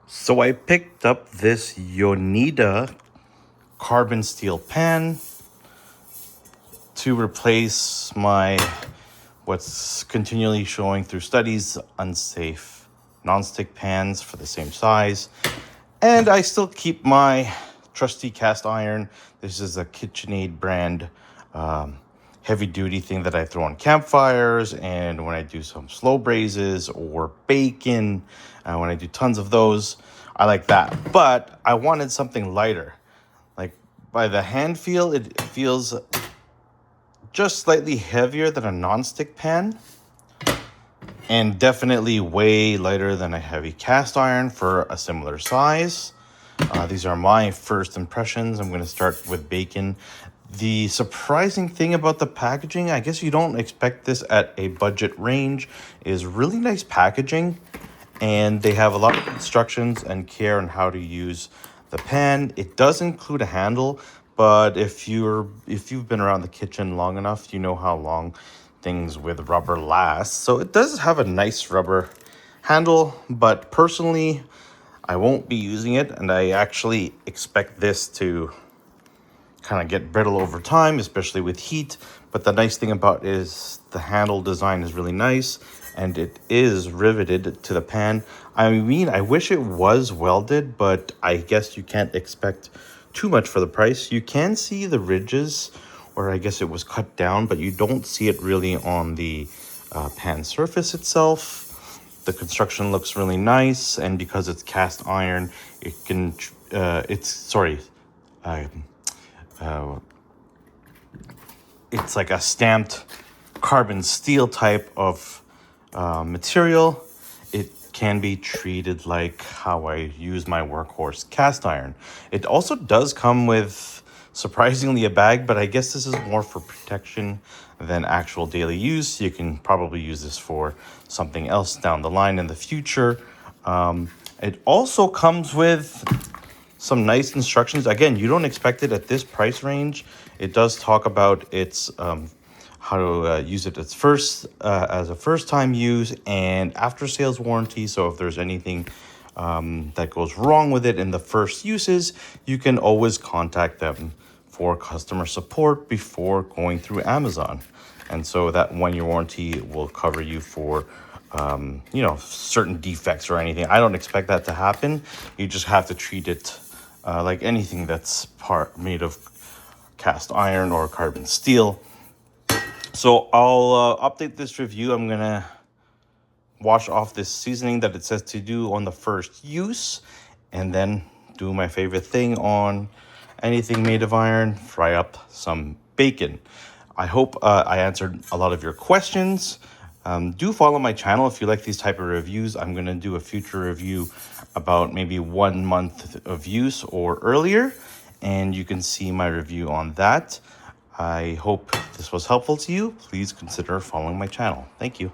So I picked up this Yonida carbon steel pan to replace my what's continually showing through studies unsafe nonstick pans for the same size. And I still keep my trusty cast iron. This is a KitchenAid brand heavy duty thing that I throw on campfires and when I do some slow braises or bacon, when I do tons of those, I like that. But I wanted something lighter. Like by the hand feel, it feels just slightly heavier than a non-stick pan and definitely way lighter than a heavy cast iron for a similar size. These are my first impressions. I'm going to start with bacon. The surprising thing about the packaging, I guess you don't expect this at a budget range, is really nice packaging. And they have a lot of instructions and care on how to use the pan. It does include a handle, but if you've been around the kitchen long enough, you know how long things with rubber last. So it does have a nice rubber handle, but personally, I won't be using it, and I actually expect this to kind of get brittle over time, especially with heat. But the nice thing about it is the handle design is really nice, and it is riveted to the pan. I mean, I wish it was welded, but I guess you can't expect too much for the price. You can see the ridges, or I guess it was cut down, but you don't see it really on the pan surface itself. The construction looks really nice, and because it's cast iron, it can. It's like a stamped carbon steel type of material. It can be treated like how I use my workhorse cast iron. It also does come with, surprisingly, a bag, but I guess this is more for protection than actual daily use. You can probably use this for something else down the line in the future. It also comes with some nice instructions. Again, you don't expect it at this price range. It does talk about its how to use it as a first time use and after sales warranty. So if there's anything that goes wrong with it in the first uses, you can always contact them for customer support before going through Amazon. And so that 1 year warranty will cover you for certain defects or anything. I don't expect that to happen. You just have to treat it like anything that's made of cast iron or carbon steel. So I'll update this review. I'm gonna wash off this seasoning that it says to do on the first use, and then do my favorite thing on anything made of iron, fry up some bacon. I hope I answered a lot of your questions. Do follow my channel if you like these type of reviews. I'm going to do a future review about maybe 1 month of use or earlier, and you can see my review on that. I hope this was helpful to you. Please consider following my channel. Thank you.